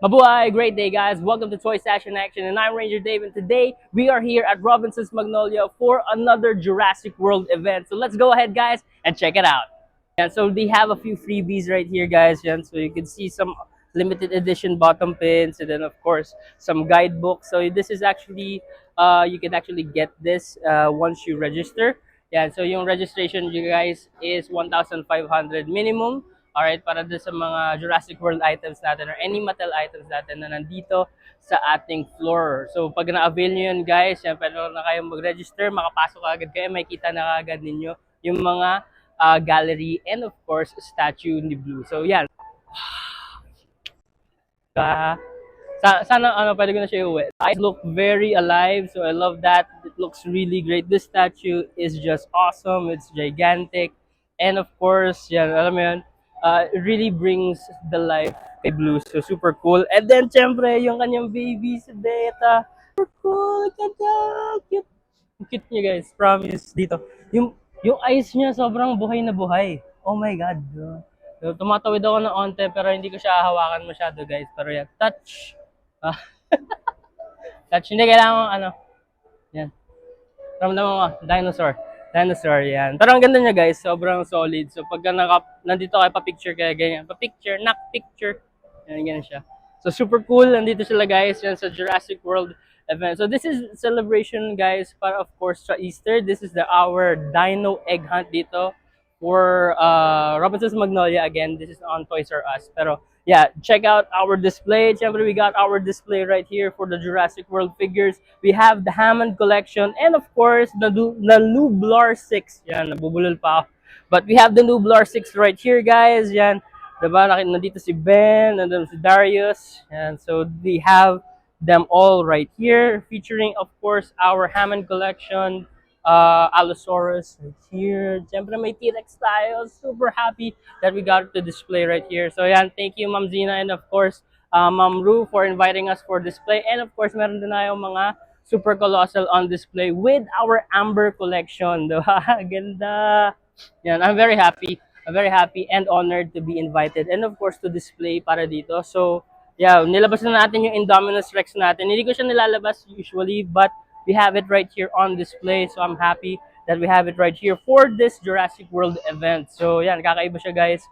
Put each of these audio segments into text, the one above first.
Mabuhay! Great day, guys. Welcome to Toy Stash in Action, and I'm Ranger Dave, and today we are here at Robinson's Magnolia for another Jurassic World event. So let's go ahead, guys, and check it out. Yeah, so they have a few freebies right here, guys. Yeah, so you can see some limited edition bottom pins, and then of course some guidebooks. So this is actually, you can actually get this once you register. Yeah, so yung registration, you guys, is 1,500 minimum. Alright, para doon sa mga Jurassic World items natin or any Mattel items natin na nandito sa ating floor. So pag na-avail nyo yun, guys, yan, pwede na kayong mag-register, makapasok agad kayo, makikita na agad ninyo yung mga gallery and of course statue ni Blue. So yan. Sana pwede ko na siya uwi. Eyes look very alive, so I love that. It looks really great. This statue is just awesome. It's gigantic. And of course, yan, alam mo yun, it really brings the life kay Blue. So super cool. And then, syempre, yung kanyang baby si Beta. Super cool. Ganda. Cute. Cute niya, guys. Promise. Dito. Yung eyes niya, sobrang buhay na buhay. Oh my God. So, tumatawid ako ng onte, pero hindi ko siya hahawakan masyado, guys. Pero yan, touch. Ah, touch. Hindi kailangan ano. Yan. Ramdaman mo, dinosaur. Dinosaur, yan. Pero ang ganda niya, guys. Sobrang solid. So, pagka nandito kayo pa-picture kaya ganyan. Pa-picture, knock picture. Yan, ganyan siya. So, super cool. Nandito sila, guys. Yan sa Jurassic World event. So, this is celebration, guys, para of course sa Easter. This is our Dino Egg Hunt dito for Robinson's Magnolia. Again, this is on Toys R Us. Pero, yeah, check out our display. Siyempre, we got our display right here for the Jurassic World figures. We have the Hammond collection and of course the Nublar 6. Yan, nabubulol pa ako. But we have the Nublar 6 right here, guys. Yan. Diba? Nandito si Ben, nandito si Darius. Yan. So we have them all right here, featuring of course our Hammond collection, Allosaurus right here. Siyempre may T-Rex tayo. Super happy that we got to display right here. So yan, thank you Ma'am Zina and of course Ma'am Ru for inviting us for display. And of course, meron din tayong mga Super Colossal on display with our Amber collection. Diba? Ganda. Yan, I'm very happy. I'm very happy and honored to be invited and of course to display para dito. So, yeah, nilabas na natin yung Indominus Rex natin. Hindi ko siya nilalabas usually, but we have it right here on display. So, I'm happy that we have it right here for this Jurassic World event. So, yan, kakaiba siya, guys.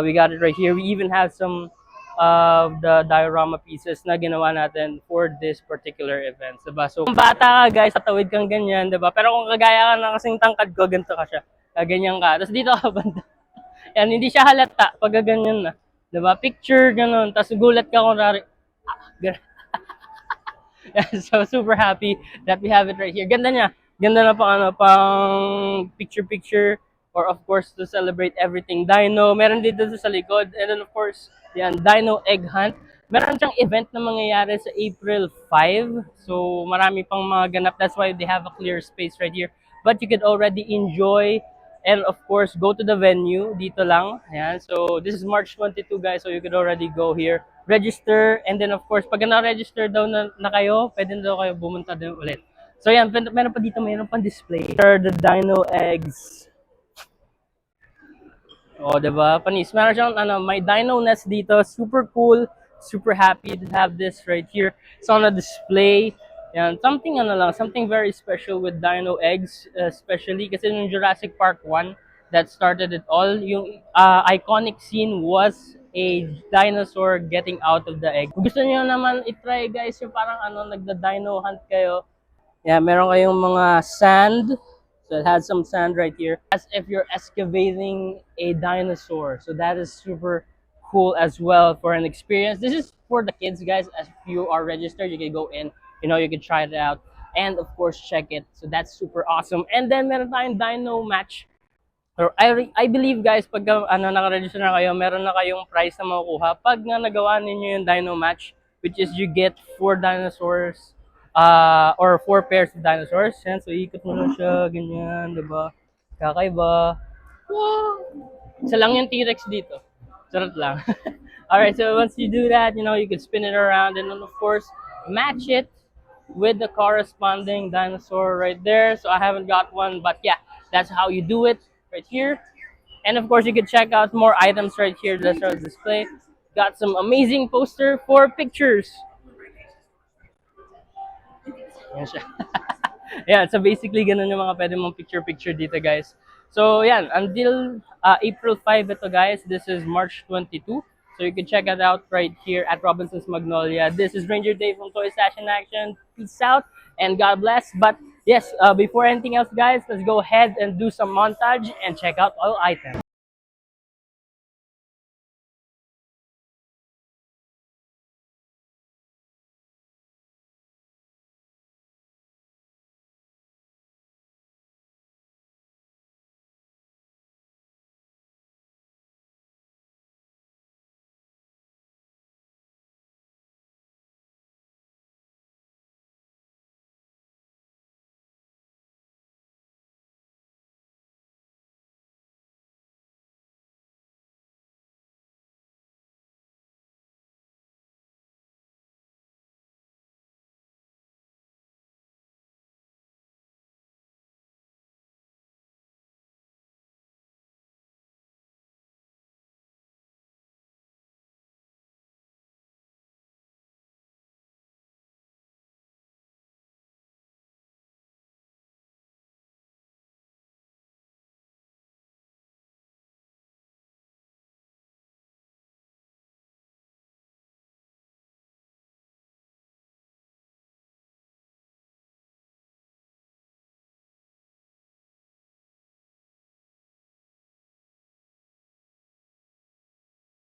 We got it right here. We even have some of the diorama pieces na ginawa natin for this particular event. Diba? So, kung bata ka, guys, tatawid kang ganyan, diba? Pero kung kagaya ka na kasing tangkad ko, ganito ka siya. Ganyan ka. Tapos dito ka banda. Yan, hindi siya halata pag ganyan na. Diba? Picture, ganun. Tapos gulat ka kung rari. So, super happy that we have it right here. Ganda niya. Ganda na pang picture-picture or of course to celebrate everything Dino. Meron dito sa likod. And then of course, yan, Dino Egg Hunt. Meron siyang event na mangyayari sa April 5. So, marami pang mga ganap. That's why they have a clear space right here. But you could already enjoy and of course, go to the venue. Dito lang. Ayan. So, this is March 22, guys. So, you could already go here. Register. And then, of course, pag na-register daw na kayo, pwede na daw kayo bumunta din ulit. So, yan. Meron pa dito, meron pang display. These are the dino eggs. Oh, diba? Panis. Meron siyang, may dino nest dito. Super cool. Super happy to have this right here. It's on a display. Yan, something very special with dino eggs, especially kasi in Jurassic Park 1 that started it all. Yung iconic scene was a dinosaur getting out of the egg. Kung gusto niyo naman i-try, guys, yung parang nagda-dino hunt kayo. Yeah, meron kayong mga sand. So it has some sand right here. As if you're excavating a dinosaur. So that is super cool as well for an experience. This is for the kids, guys. As if you are registered, you can go in. You can try it out. And of course, check it. So that's super awesome. And then meron tayong dino match. So I believe, guys, pag naka-register na kayo, meron na kayong prize na makukuha. Pag nga nagawa ninyo yung dino match, which is you get 4 dinosaurs or 4 pairs of dinosaurs. Yan, so ikot mo lang siya, ganyan, diba? Kakaiba. Wow! Isa lang yung T-Rex dito. Charot lang. Alright, so once you do that, you can spin it around and then of course, match it with the corresponding dinosaur right there. So I haven't got one, but yeah, that's how you do it right here. And of course, you can check out more items right here. That's our display. got some amazing poster for pictures. Yan siya. Yeah, so basically ganun yung mga pwede mong picture-picture dito, guys. So, yan, until April 5 ito, guys. This is March 22. So you can check it out right here at Robinson's Magnolia. This is Ranger Dave from Toy Stash in Action. Peace out and God bless. But yes, before anything else, guys, let's go ahead and do some montage and check out all items.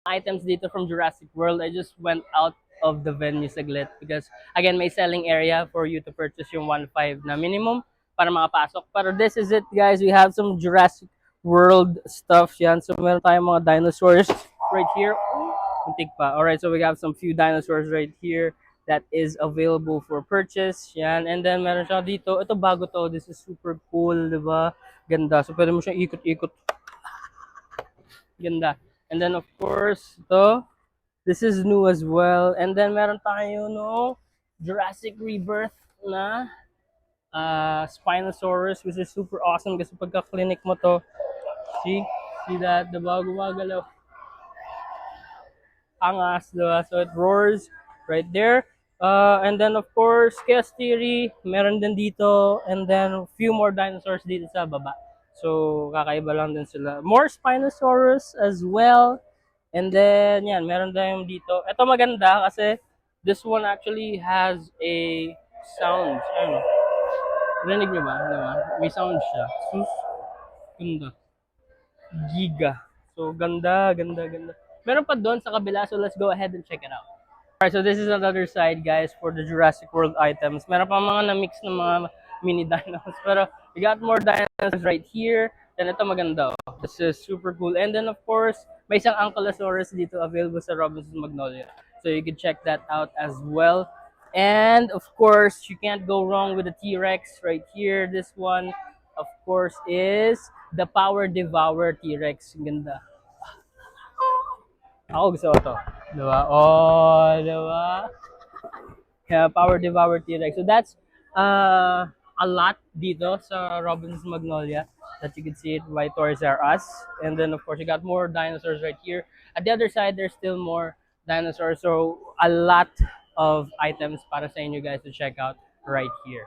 Items dito from Jurassic World. I just went out of the venue saglit because again may selling area for you to purchase yung 1.5 na minimum para makapasok. Pero this is it, guys. We have some Jurassic World stuff yan. So meron tayong mga dinosaurs right here. Muntik pa. Alright, so we have some few dinosaurs right here that is available for purchase. Yan. And then meron siya dito. Ito bago to. This is super cool, di ba? Ganda. So pwede mo siyang ikot-ikot. Ganda. And then of course, ito, this is new as well. And then meron tayo no Jurassic Rebirth na Spinosaurus, which is super awesome kasi pagka-clinic mo to, see? See that? Diba? Gumagalaw. Angas, diba? So it roars right there. And then of course, Chaos Theory, meron din dito. And then a few more dinosaurs dito sa baba. So kakaiba lang din sila. More Spinosaurus as well. And then, yan, meron tayong dito. Ito maganda kasi this one actually has a sound. Ano? Rinig niyo ba? Diba? May sound siya. Sus. Ganda. Giga. So, ganda, ganda, ganda. Meron pa doon sa kabila, so let's go ahead and check it out. Alright, so this is another side, guys, for the Jurassic World items. Meron pa mga na-mix na mga mini dinos. Pero we got more dinos right here. Then ito maganda. Oh. This is super cool. And then, of course, may isang Ankylosaurus dito available sa Robinson's Magnolia. So you can check that out as well. And, of course, you can't go wrong with the T-Rex right here. This one, of course, is the Power Devour T-Rex. Ganda. Ako gusto ko to. Diba? Oh, diba? Yeah, Power Devour T-Rex. So that's a lot dito sa Robinson's Magnolia that you can see it by Toys R Us. And then, of course, you got more dinosaurs right here. At the other side, there's still more dinosaurs. So a lot of items para sa inyo guys to check out right here.